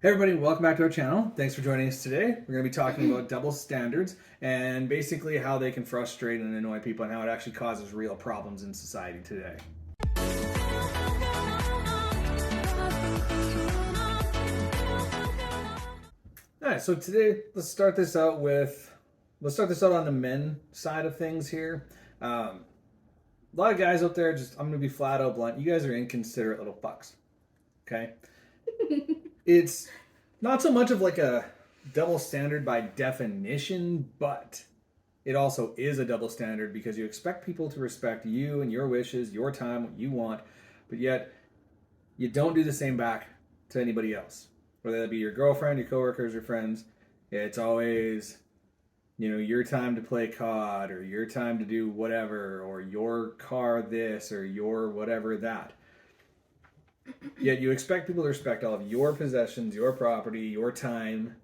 Hey everybody, welcome back to our channel. Thanks for joining us today. We're going to be talking about double standards and basically how they can frustrate and annoy people and how it actually causes real problems in society today. Alright, so today let's start this out on the men side of things here. A lot of guys out there, I'm going to be flat out blunt, you guys are inconsiderate little fucks. Okay? It's not so much of like a double standard by definition, but it also is a double standard because you expect people to respect you and your wishes, your time, what you want, but yet you don't do the same back to anybody else. Whether that be your girlfriend, your coworkers, your friends, it's always, your time to play COD or your time to do whatever or your car this or your whatever that. Yet you expect people to respect all of your possessions, your property, your time,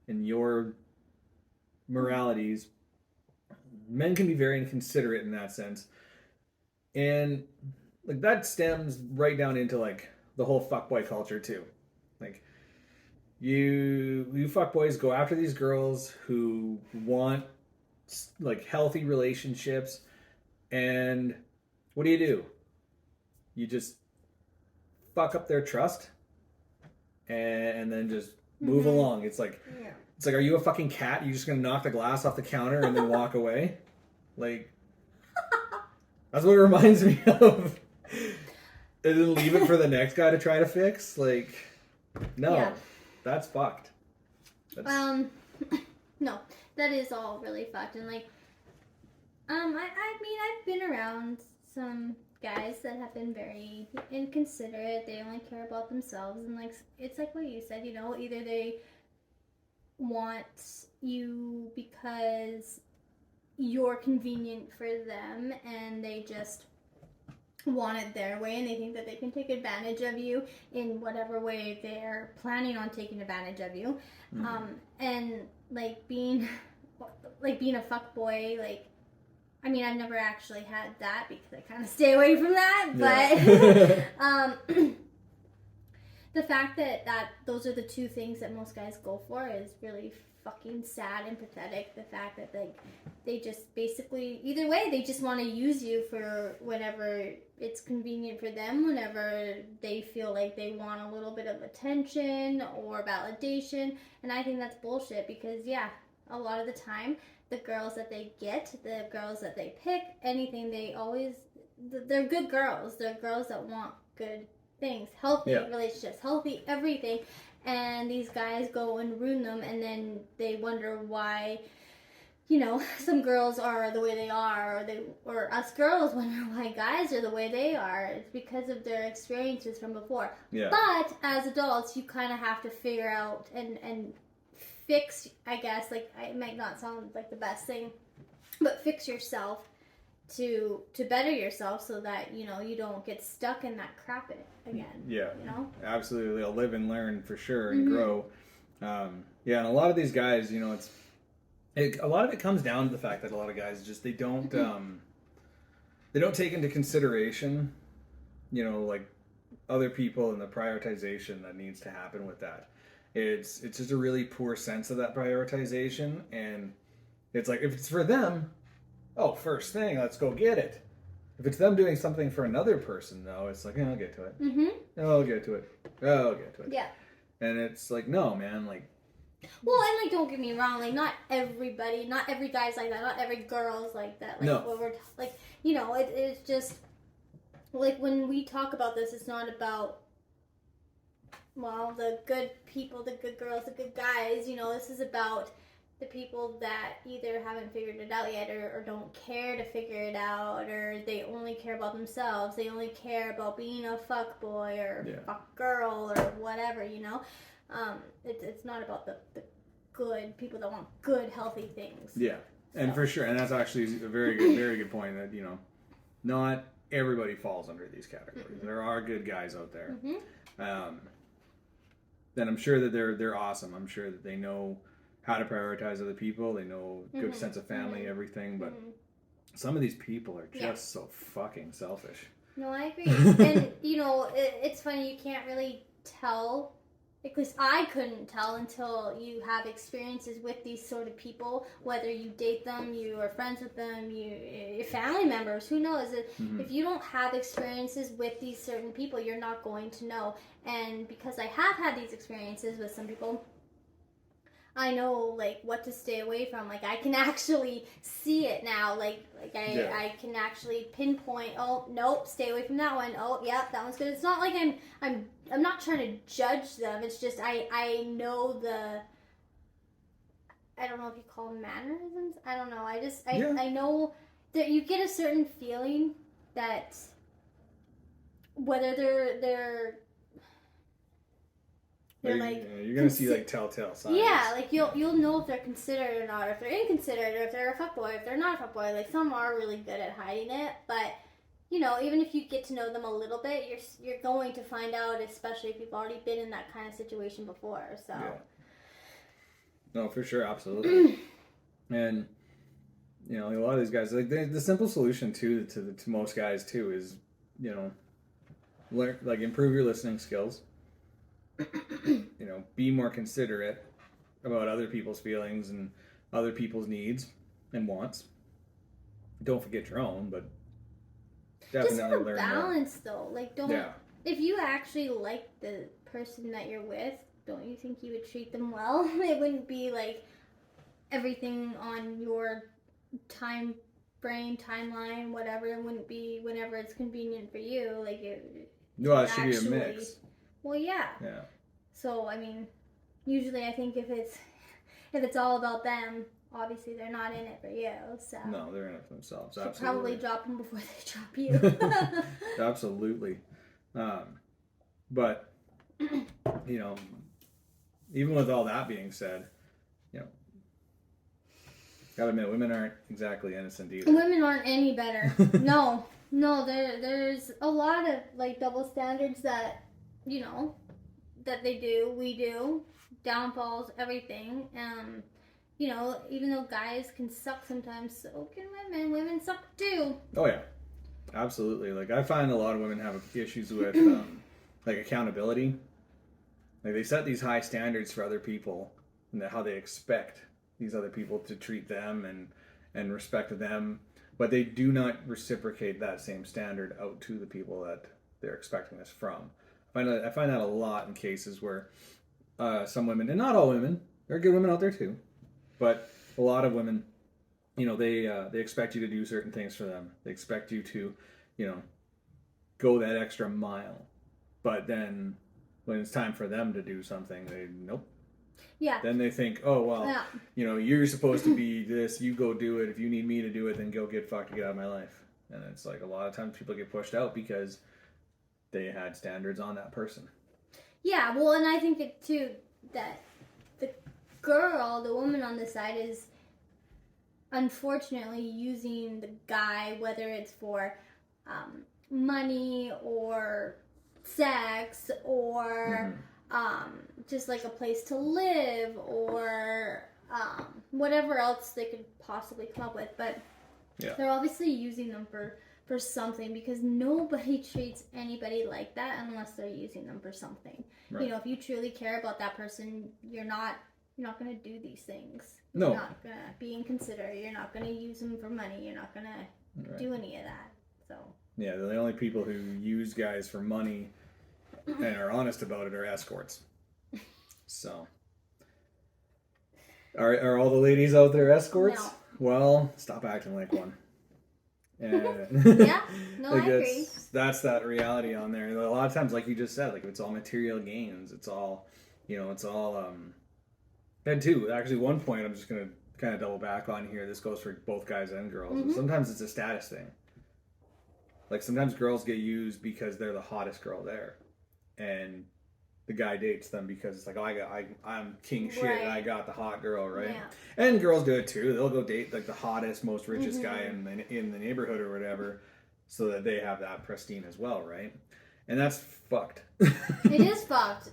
and your moralities. Men can be very inconsiderate in that sense. And like that stems right down into like the whole fuckboy culture too. Like you fuckboys go after these girls who want like healthy relationships, and what do? You just fuck up their trust and then just move along. It's like, are you a fucking cat? You just gonna knock the glass off the counter and then walk away? Like, that's what it reminds me of. And then leave it for the next guy to try to fix? Like, no, that's fucked. No, that is all really fucked. And like, I mean, I've been around some guys that have been very inconsiderate. They only care about themselves, and like it's like what you said, either they want you because you're convenient for them and they just want it their way, and they think that they can take advantage of you in whatever way they're planning on taking advantage of you. And like being a fuckboy, like, I mean, I've never actually had that because I kind of stay away from that, but the fact that those are the two things that most guys go for is really fucking sad and pathetic. The fact that they just basically, either way, they just want to use you for whenever it's convenient for them, whenever they feel like they want a little bit of attention or validation, and I think that's bullshit because, a lot of the time, the girls that they get, the girls that they pick, anything, they're good girls. They're girls that want good things, healthy relationships, healthy everything. And these guys go and ruin them, and then they wonder why, some girls are the way they are, or us girls wonder why guys are the way they are. It's because of their experiences from before. Yeah. But as adults, you kind of have to figure out and fix, I guess, like, it might not sound like the best thing, but fix yourself to better yourself so that, you don't get stuck in that crap again. Yeah. Absolutely. They'll live and learn for sure and grow. And a lot of these guys, a lot of it comes down to the fact that a lot of guys just, they don't take into consideration, like other people and the prioritization that needs to happen with that. It's just a really poor sense of that prioritization, and it's like, if it's for them, first thing, let's go get it. If it's them doing something for another person, though, it's like, I'll get to it. I'll get to it. Yeah. And it's like, no, man, like... Well, and like, don't get me wrong, like, not every guy's like that, not every girl's like that. Like, no. It's just, like, when we talk about this, it's not about... well, the good people, the good girls, the good guys, this is about the people that either haven't figured it out yet or don't care to figure it out, or they only care about themselves. They only care about being a fuck boy or fuck girl or whatever, It's not about the good people that want good, healthy things. Yeah, and for sure. And that's actually a very good point that, not everybody falls under these categories. There are good guys out there. Then I'm sure that they're awesome. I'm sure that they know how to prioritize other people. They know good sense of family, everything. But some of these people are just so fucking selfish. No, I agree. And, it's funny, you can't really tell at least I couldn't tell until you have experiences with these sort of people, whether you date them, you are friends with them, your family members, who knows? If you don't have experiences with these certain people, you're not going to know. And because I have had these experiences with some people, I know like what to stay away from. Like I can actually see it now. I can actually pinpoint. Oh nope, stay away from that one. Oh yep, that one's good. It's not like I'm not trying to judge them. It's just I know the. I don't know if you call them mannerisms. I don't know. I know that you get a certain feeling that whether they're like you're gonna see like telltale signs. Yeah, like you'll know if they're considerate or not, or if they're inconsiderate, or if they're a fuckboy, if they're not a fuckboy. Like some are really good at hiding it, but you know, even if you get to know them a little bit, you're going to find out, especially if you've already been in that kind of situation before. So. Yeah. No, for sure, absolutely. And you know, a lot of these guys, like the simple solution to most guys too is, you know, learn, like improve your listening skills. You know, be more considerate about other people's feelings and other people's needs and wants. Don't forget your own, but definitely just have a learn balance more. Though. Like don't if you actually like the person that you're with, don't you think you would treat them well? It wouldn't be like everything on your time frame, timeline, whatever. It wouldn't be whenever it's convenient for you. Like it should be a mix. Well, yeah. Yeah. So I mean, usually I think if it's all about them, obviously they're not in it for you. So no, they're in it for themselves. You absolutely. Probably drop them before they drop you. Absolutely. But you know, even with all that being said, you know, gotta admit, women aren't exactly innocent either. Women aren't any better. No, there's a lot of like double standards that, you know, that we do, downfalls, everything. You know, even though guys can suck sometimes, so can women. Women suck too. Oh yeah, absolutely. Like I find a lot of women have issues with like accountability. Like they set these high standards for other people and how they expect these other people to treat them and respect them, but they do not reciprocate that same standard out to the people that they're expecting this from. I find that a lot in cases where some women, and not all women, there are good women out there too, but a lot of women, you know, they expect you to do certain things for them. They expect you to, you know, go that extra mile, but then when it's time for them to do something, nope. Yeah. Then they think, oh, well, you know, you're supposed to be this, you go do it. If you need me to do it, then go get fucked to get out of my life. And it's like a lot of times people get pushed out because they had standards on that person. Yeah, well, and I think that too, that the woman on the side is unfortunately using the guy, whether it's for money or sex or just like a place to live or whatever else they could possibly come up with. But they're obviously using them for something, because nobody treats anybody like that unless they're using them for something. Right. You know, if you truly care about that person, you're not going to do these things. No. You're not going to be inconsiderate. You're not going to use them for money. You're not going to do any of that. So. Yeah, the only people who use guys for money and are honest about it are escorts. So. Are all the ladies out there escorts? No. Well, stop acting like one. Yeah, no, I agree. That's that reality on there. A lot of times, like you just said, like it's all material gains. It's all, you know, it's all. And too, actually, one point I'm just gonna kind of double back on here. This goes for both guys and girls. Mm-hmm. Sometimes it's a status thing. Like sometimes girls get used because they're the hottest girl there, and the guy dates them because it's like, oh, I'm king shit. Right. I got the hot girl, right? Yeah. And girls do it too. They'll go date like the hottest, most richest guy in the neighborhood or whatever, so that they have that pristine as well, right? And that's fucked. It is fucked.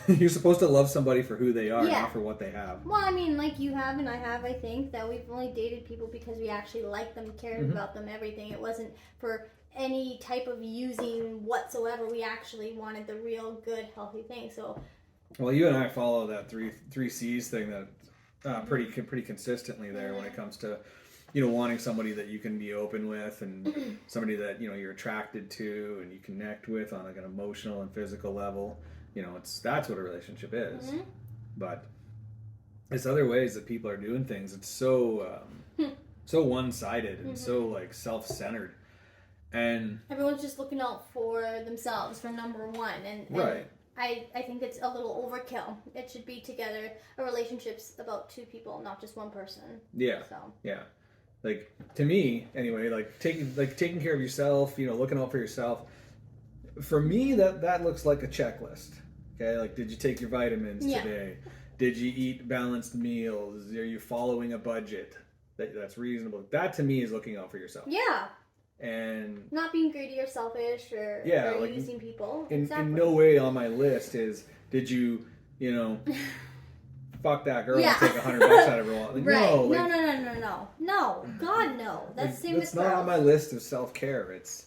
You're supposed to love somebody for who they are, not for what they have. Well, I mean, like you have and I have, I think, that we've only dated people because we actually liked them, cared about them, everything. It wasn't for any type of using whatsoever. We actually wanted the real good healthy thing. So Well, you and I follow that three C's thing that pretty consistently there when it comes to wanting somebody that you can be open with and somebody that you're attracted to and you connect with on like an emotional and physical level. That's what a relationship is. But it's other ways that people are doing things. It's so so one-sided and so like self-centered, and everyone's just looking out for themselves for number one, and right. I think it's a little overkill. It should be together. A relationship's about two people, not just one person. Yeah. So. Yeah. Like, to me, anyway, taking care of yourself, looking out for yourself. For me, that looks like a checklist. Okay, like, did you take your vitamins today? Did you eat balanced meals? Are you following a budget that's reasonable? That to me is looking out for yourself. Yeah. And not being greedy or selfish or like, using people. In no way on my list is did you fuck that girl and take $100 out of her wallet. Like, right. No, no. God, no. That's the same with It's not on my list of self-care. It's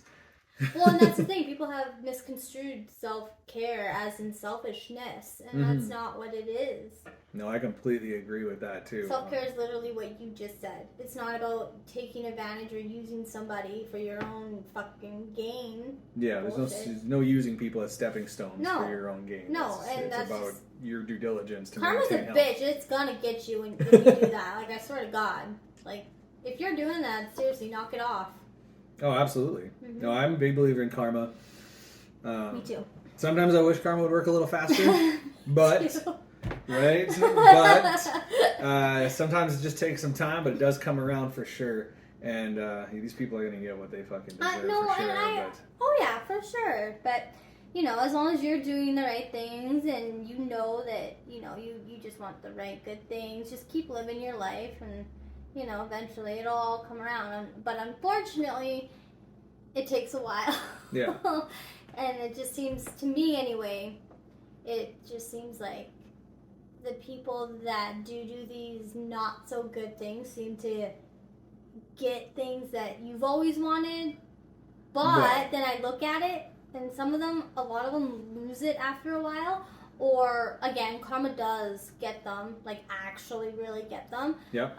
well, and that's the thing. People have misconstrued self-care as in selfishness, and that's not what it is. No, I completely agree with that too. Self-care is literally what you just said. It's not about taking advantage or using somebody for your own fucking gain. Yeah, there's no using people as stepping stones for your own gain. No, it's that's about your due diligence to karma's maintain a health. bitch. It's gonna get you when you do that. Like, I swear to God. Like, if you're doing that, seriously, knock it off. Oh, absolutely. No, I'm a big believer in karma. Me too. Sometimes I wish karma would work a little faster, but right. But sometimes it just takes some time, but it does come around for sure. And these people are gonna get what they fucking deserve for sure. Oh yeah, for sure. But as long as you're doing the right things and you know that you just want the right good things, just keep living your life and. Eventually it'll all come around. But unfortunately, it takes a while. Yeah. And it just seems, to me anyway, it just seems like the people that do these not so good things seem to get things that you've always wanted. But then I look at it, and a lot of them lose it after a while. Or, again, karma does get them, like, actually really get them. Yep.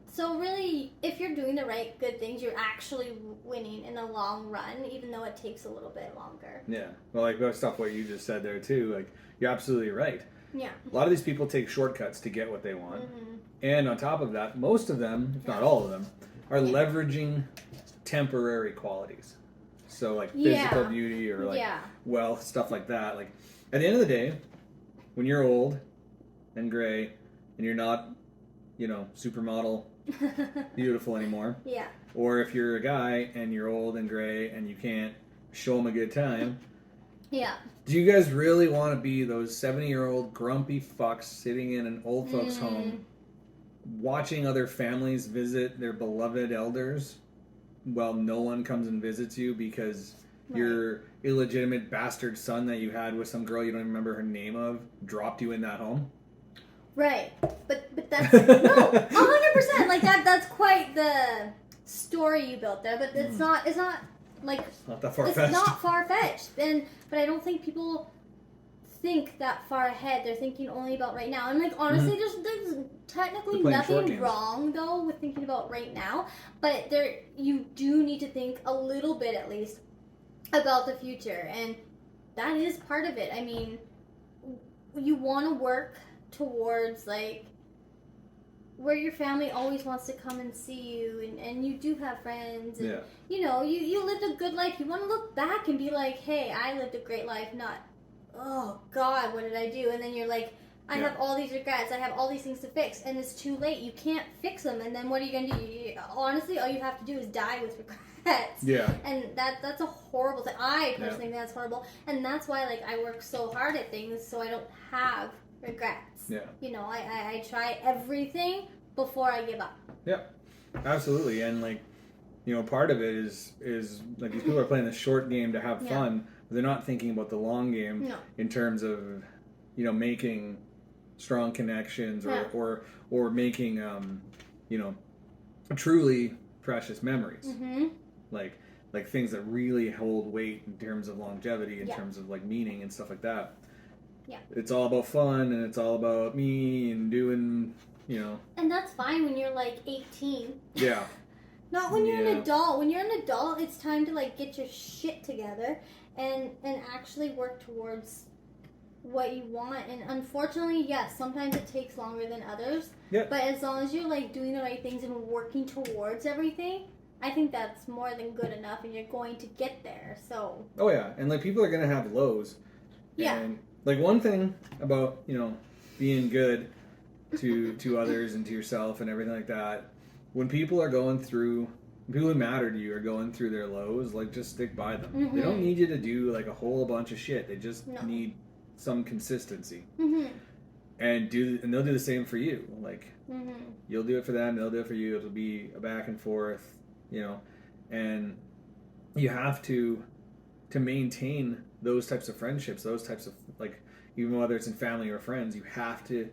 So, really, if you're doing the right good things, you're actually winning in the long run, even though it takes a little bit longer. Yeah. Well, like, based off what you just said there, too, like, you're absolutely right. Yeah. A lot of these people take shortcuts to get what they want. And on top of that, most of them, if not all of them, are leveraging temporary qualities. So, like, physical beauty or, like, wealth, stuff like that. Like, at the end of the day, when you're old and gray and you're not, supermodel beautiful anymore. Yeah. Or if you're a guy and you're old and gray and you can't show them a good time. Yeah. Do you guys really want to be those 70-year-old grumpy fucks sitting in an old folks home watching other families visit their beloved elders while no one comes and visits you because your illegitimate bastard son that you had with some girl you don't even remember her name of dropped you in that home? Right. But that's... No, 100%. Like, that's quite the story you built there. But it's not like... It's not that far-fetched. It's not far-fetched. But I don't think people think that far ahead. They're thinking only about right now. And, like, honestly, there's technically nothing wrong, though, with thinking about right now. But you do need to think a little bit, at least, about the future, and that is part of it. I mean, you want to work towards, like, where your family always wants to come and see you, and you do have friends, and you lived a good life. You want to look back and be like, hey, I lived a great life, not, oh God, what did I do? And then you're like, I have all these regrets, I have all these things to fix, and it's too late. You can't fix them, and then what are you going to do? Honestly, all you have to do is die with regrets. Yeah. And that's a horrible thing. I personally think that's horrible. And that's why, like, I work so hard at things so I don't have regrets. Yeah. I try everything before I give up. Yep. Absolutely. And, like, part of it is like, these people are playing the short game to have fun, but they're not thinking about the long game in terms of, making strong connections or making, truly precious memories. Mm-hmm. Like things that really hold weight in terms of longevity, in terms of, like, meaning and stuff like that. Yeah. It's all about fun and it's all about me and doing, you know. And that's fine when you're like 18. Yeah. Not when you're an adult. When you're an adult, it's time to like get your shit together and actually work towards what you want. And unfortunately, yes, sometimes it takes longer than others. Yeah. But as long as you're like doing the right things and working towards everything, I think that's more than good enough, and you're going to get there. So. Oh yeah, and like people are gonna have lows. Yeah. And like one thing about, you know, being good to others and to yourself and everything like that, when people are going through, people who matter to you are going through their lows, like just stick by them. Mm-hmm. They don't need you to do like a whole bunch of shit. They just need some consistency. Mm-hmm. And they'll do the same for you. Like mm-hmm. you'll do it for them, they'll do it for you. It'll be a back and forth, you know. And you have to maintain those types of friendships, those types of, like, even whether it's in family or friends, you have to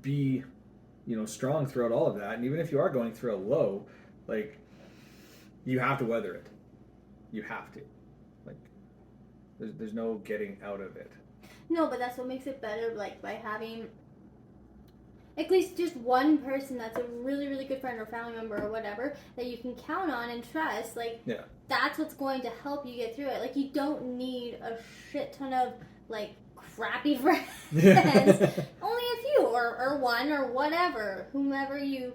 be, you know, strong throughout all of that. And even if you are going through a low, like, you have to weather it. You have to. Like, there's no getting out of it. No, but that's what makes it better, like, by having at least just one person that's a really, really good friend or family member or whatever that you can count on and trust. Like, yeah. That's what's going to help you get through it. Like, you don't need a shit ton of, like, crappy friends. Only a few, or one, or whatever. Whomever you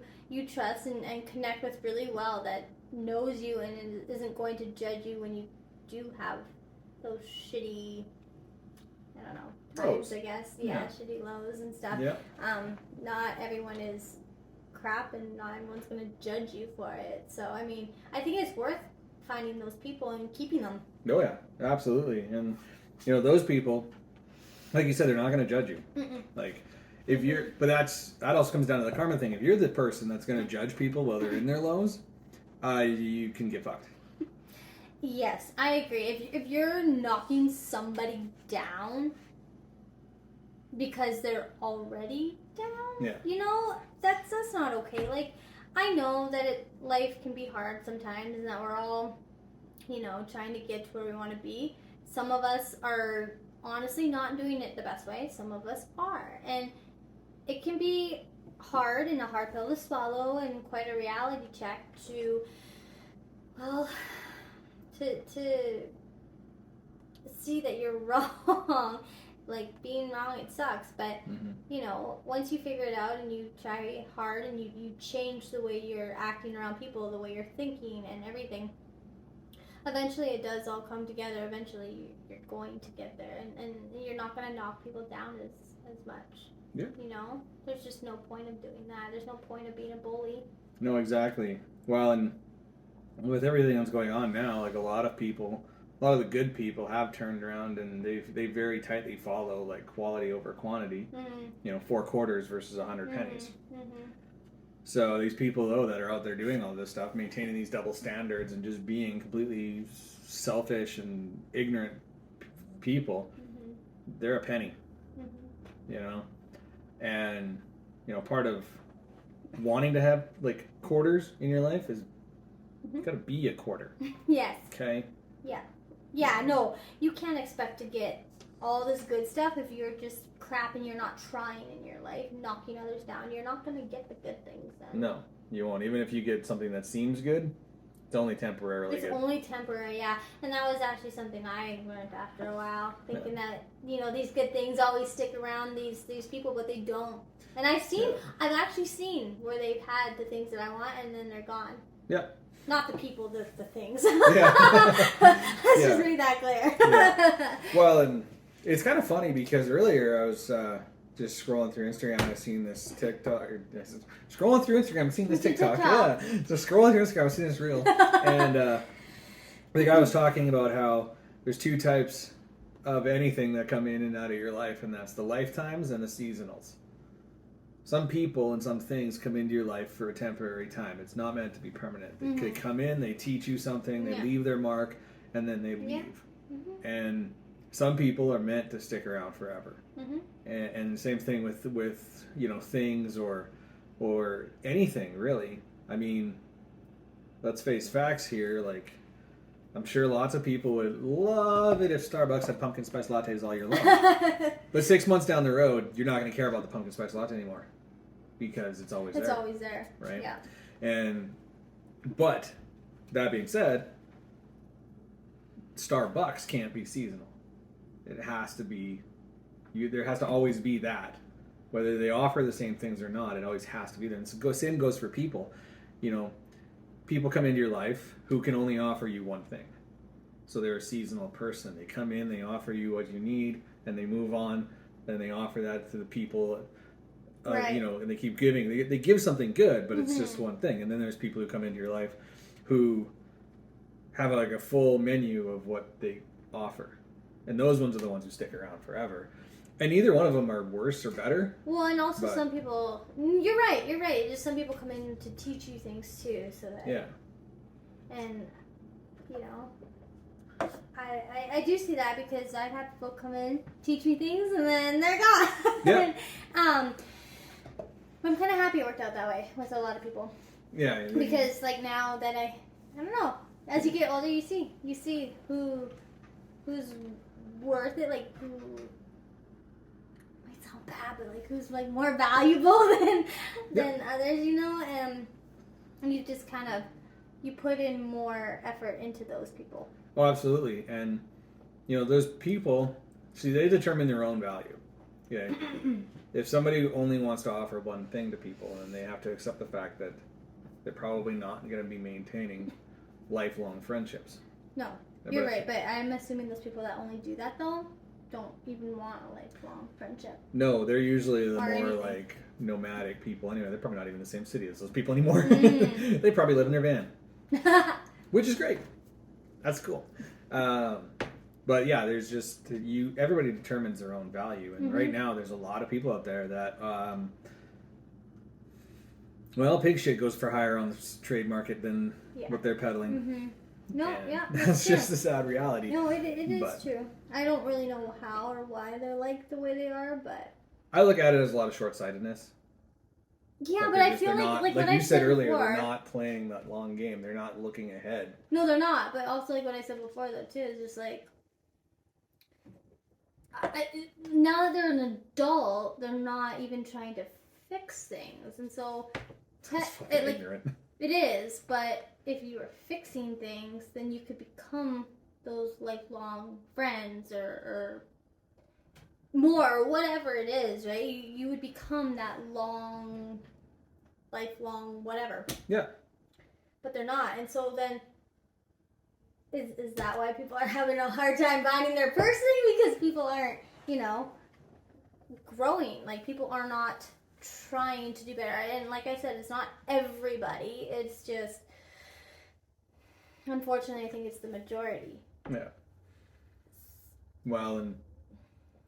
trust and connect with really well, that knows you and isn't going to judge you when you do have those shitty, I don't know, times, I guess. Yeah, shitty lows and stuff. Yeah. Not everyone is crap, and not everyone's going to judge you for it. So, I mean, I think it's worth finding those people and keeping them. Oh, yeah, absolutely. And, you know, those people, like you said, they're not going to judge you. Mm-mm. Like, if you're, but that also comes down to the karma thing. If you're the person that's going to judge people while they're in their lows, you can get fucked. Yes, I agree. If you're knocking somebody down because they're already down, you know, that's not okay. Like, I know that life can be hard sometimes, and that we're all, you know, trying to get to where we want to be. Some of us are honestly not doing it the best way. Some of us are, and it can be hard and a hard pill to swallow, and quite a reality check to, well, to see that you're wrong. Like, being wrong, it sucks, but you know, once you figure it out and you try hard and you change the way you're acting around people, the way you're thinking and everything, eventually it does all come together. Eventually you're going to get there, and you're not going to knock people down as much. Yeah. You know, there's just no point of doing that. There's no point of being a bully. No, exactly. Well, and with everything that's going on now, like, a lot of the good people have turned around, and they very tightly follow, like, quality over quantity. You know, 4 quarters versus 100 pennies. So these people, though, that are out there doing all this stuff, maintaining these double standards and just being completely selfish and ignorant people, they're a penny. You know, and, you know, part of wanting to have, like, quarters in your life is you gotta be a quarter. Yes. Okay. Yeah, no, you can't expect to get all this good stuff if you're just crap and you're not trying in your life, knocking others down. You're not going to get the good things then. No, you won't. Even if you get something that seems good, it's only temporarily good. It's only temporary, yeah. And that was actually something I learned after a while, thinking that, you know, these good things always stick around these people, but they don't. And I've actually seen where they've had the things that I want and then they're gone. Yeah. Not the people, the things. Yeah. Let's just make that clear. Yeah. Well, and it's kind of funny because earlier I was just scrolling through Instagram and I seen this TikTok. Scrolling through Instagram, I seen this TikTok. Yeah. So scrolling through Instagram, I seen this reel. And the guy was talking about how there's 2 types of anything that come in and out of your life, and that's the lifetimes and the seasonals. Some people and some things come into your life for a temporary time. It's not meant to be permanent. They come in, they teach you something, they leave their mark, and then they leave. And some people are meant to stick around forever. And the same thing with you know, things or anything really. I mean, let's face facts here. Like I'm sure lots of people would love it if Starbucks had pumpkin spice lattes all year long. But 6 months down the road, you're not going to care about the pumpkin spice latte anymore because it's always there. It's always there. Right? Yeah. But that being said, Starbucks can't be seasonal. It has to be. There has to always be that. Whether they offer the same things or not, it always has to be there. And so same goes for people. You know, people come into your life who can only offer you one thing. So they're a seasonal person. They come in, they offer you what you need, and they move on, and they offer that to the people, Right. you know, and they keep giving. They give something good, but it's just one thing. And then there's people who come into your life who have like a full menu of what they offer. And those ones are the ones who stick around forever. And neither one of them are worse or better. Well, and also some people, you're right. Just some people come in to teach you things too, so that. Yeah. And, you know, I do see that because I've had people come in, teach me things, and then they're gone. Yeah. I'm kind of happy it worked out that way with a lot of people. Yeah. Because, like, now that I don't know, as you get older, you see who's worth it, like, who... bad, but like who's like more valuable than others, you know, and you just kind of you put in more effort into those people. Oh, absolutely. And you know, those people, see, they determine their own value. Okay. If somebody only wants to offer one thing to people, then they have to accept the fact that they're probably not going to be maintaining lifelong friendships. No, you're right, but I'm assuming those people that only do that though don't even want a lifelong friendship. No, they're usually the more anything. like nomadic people. Anyway, they're probably not even in the same city as those people anymore. They probably live in their van, which is great. That's cool. But yeah, there's just everybody determines their own value, and right now there's a lot of people out there that well, pig shit goes for higher on the trade market than what they're peddling. No, and yeah, that's just the sad reality. No, it is true. I don't really know how or why they're like the way they are, but I look at it as a lot of short-sightedness. Yeah, but I feel like what you I said earlier, before, they're not playing that long game. They're not looking ahead. No, they're not. But also, like what I said before, though, too, is just like now that they're an adult, they're not even trying to fix things, and so Ignorant. It is. But if you were fixing things, then you could become those lifelong friends or more, or whatever it is, right? You would become that lifelong whatever. Yeah. But they're not, and so then is that why people are having a hard time finding their person? Because people aren't, growing. Like, people are not trying to do better. And like I said, it's not everybody. It's just, unfortunately, I think it's the majority. Yeah. Well, and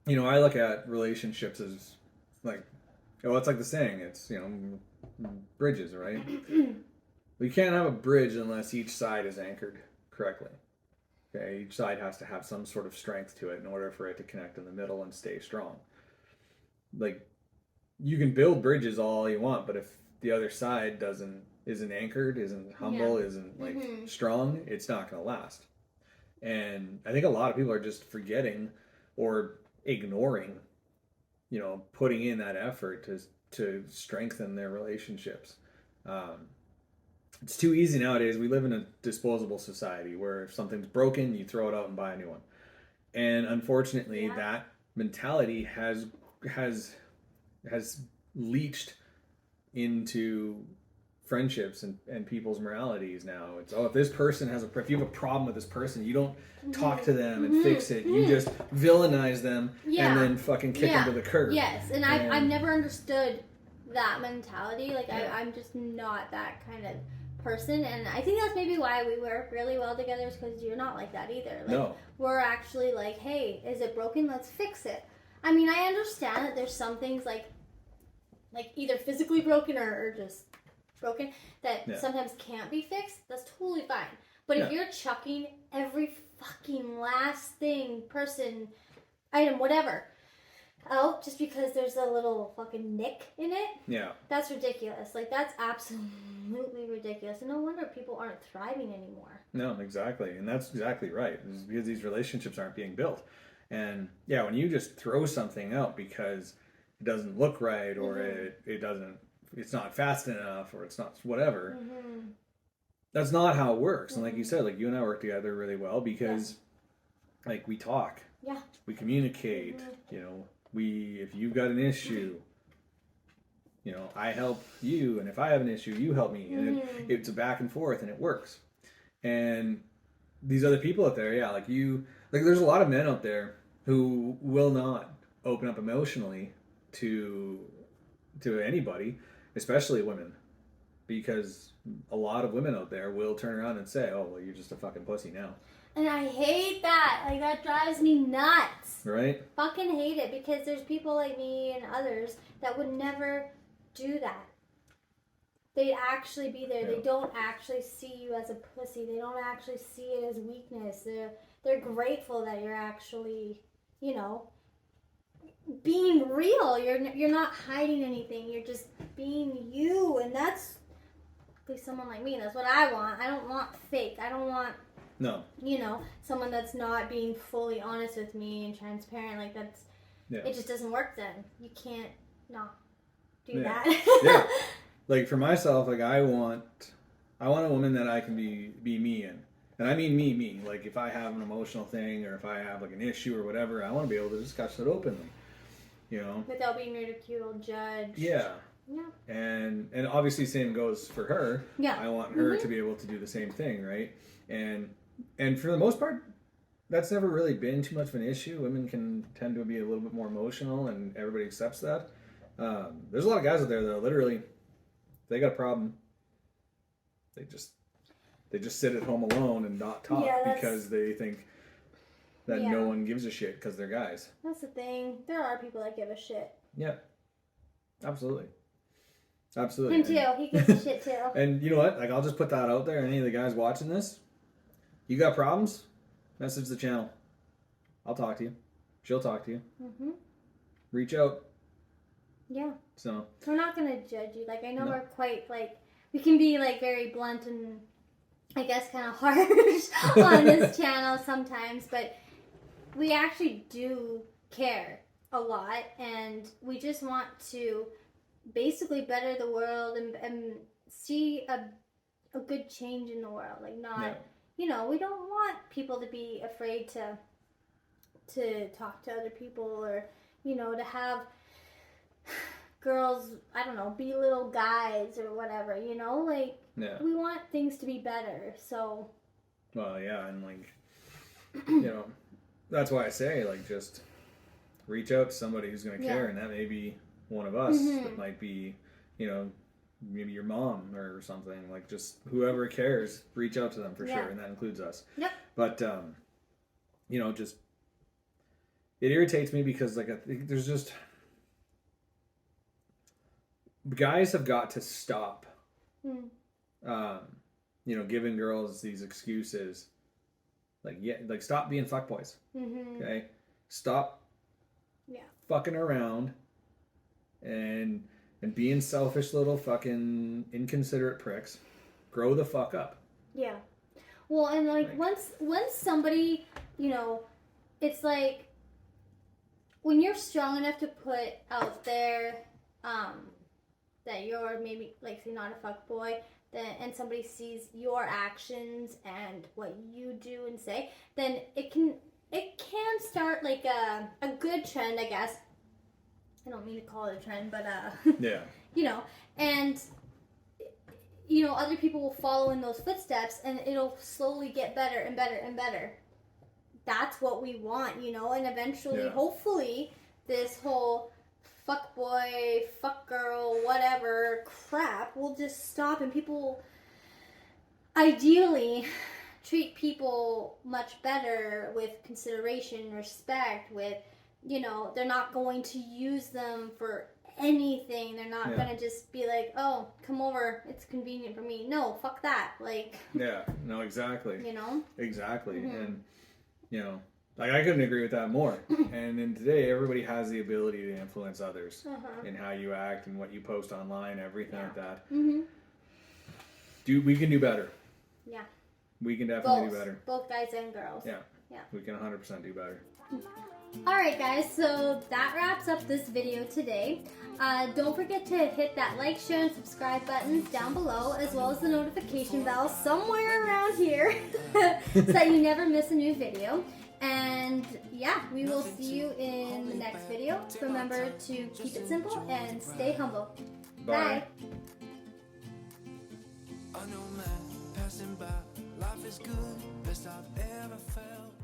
I look at relationships as like, it's like the saying, it's, bridges, right? You can't have a bridge unless each side is anchored correctly. Okay, each side has to have some sort of strength to it in order for it to connect in the middle and stay strong. Like, you can build bridges all you want, but if the other side isn't anchored, isn't humble, isn't strong, it's not going to last. And I think a lot of people are just forgetting or ignoring, putting in that effort to strengthen their relationships. It's too easy nowadays. We live in a disposable society where if something's broken, you throw it out and buy a new one. And unfortunately, that mentality has leached into friendships and people's moralities now. It's, if this person if you have a problem with this person, you don't talk to them and fix it. You just villainize them and then fucking kick them to the curb. Yes, and I've never understood that mentality. Like, I'm just not that kind of person, and I think that's maybe why we work really well together, is because you're not like that either. Like, no. We're actually like, hey, is it broken? Let's fix it. I mean, I understand that there's some things like either physically broken or just broken that sometimes can't be fixed. That's totally fine. But if you're chucking every fucking last thing, person, item, whatever, out just because there's a little fucking nick in it. Yeah. That's ridiculous. Like, that's absolutely ridiculous. And no wonder people aren't thriving anymore. No, exactly. And that's exactly right. It's because these relationships aren't being built. And yeah, when you just throw something out because it doesn't look right or it doesn't, it's not fast enough or it's not whatever, that's not how it works. And like you said, like you and I work together really well because like we talk, we communicate, you know, if you've got an issue, you know, I help you, and if I have an issue, you help me, and it's a back and forth, and it works. And these other people out there, like there's a lot of men out there who will not open up emotionally to anybody, especially women, because a lot of women out there will turn around and say, "Oh, well, you're just a fucking pussy now." And I hate that. Like, that drives me nuts. Right? Fucking hate it, because there's people like me and others that would never do that. They'd actually be there. They don't actually see you as a pussy. They don't actually see it as weakness. They're grateful that you're actually, you know, being real. You're not hiding anything. You're just being you, and that's at least someone like me. That's what I want. I don't want fake. I don't want you know, someone that's not being fully honest with me and transparent. Like, that's it just doesn't work then. You can't not do that. Yeah. Like for myself, like I want a woman that I can be me in. And I mean me. Like if I have an emotional thing or if I have like an issue or whatever, I want to be able to discuss it openly. You know? Without being ridiculed, judged. Yeah. Yeah. And obviously same goes for her. Yeah. I want her to be able to do the same thing, right? And for the most part, that's never really been too much of an issue. Women can tend to be a little bit more emotional, and everybody accepts that. There's a lot of guys out there that are literally, they got a problem, they just sit at home alone and not talk because they think that no one gives a shit because they're guys. That's the thing. There are people that give a shit. Yeah, absolutely. Him too. He gives a shit too. And you know what? Like, I'll just put that out there. Any of the guys watching this, you got problems? Message the channel. I'll talk to you. She'll talk to you. Reach out. Yeah. So we're not gonna judge you. Like, I know we're quite like, we can be like very blunt and I guess kind of harsh on this channel sometimes, but we actually do care a lot, and we just want to basically better the world and see a good change in the world. Like, not you know, we don't want people to be afraid to talk to other people, or, you know, to have girls, I don't know, be little guys or whatever, you know? Like, we want things to be better, so. Well, yeah, and like, you know, that's why I say, like, just reach out to somebody who's going to care, and that may be one of us. That might be, you know, maybe your mom or something. Like, just whoever cares, reach out to them for sure, and that includes us. Yep. But you know, just, it irritates me because, like, I think there's just, guys have got to stop you know, giving girls these excuses. Like, like, stop being fuckboys. Okay? Stop fucking around and being selfish little fucking inconsiderate pricks. Grow the fuck up. Yeah. Well, and like, once somebody, you know, it's like, when you're strong enough to put out there that you're maybe, like, say, not a fuckboy, and somebody sees your actions and what you do and say, then it can start like a good trend, I guess. I don't mean to call it a trend, but you know, and you know, other people will follow in those footsteps, and it'll slowly get better and better and better. That's what we want, you know, and eventually, hopefully, this whole fuck boy, fuck girl, whatever crap will just stop, and people ideally treat people much better with consideration, respect, with, you know, they're not going to use them for anything. They're not going to just be like, oh, come over, it's convenient for me. No, fuck that. Like, no, exactly. You know? Exactly. And, you know, Like, I couldn't agree with that more. And in today, everybody has the ability to influence others in how you act and what you post online, everything like that. Mm-hmm. We can do better. Yeah. We can definitely do better. Both guys and girls. Yeah. Yeah. We can 100% do better. Alright guys, so that wraps up this video today. Don't forget to hit that like, share, and subscribe buttons down below, as well as the notification bell somewhere around here so that you never miss a new video. And yeah, we will see you in the next video. Remember to keep it simple and stay humble. Bye. Bye. I know man passing by, life is good, best I've ever felt.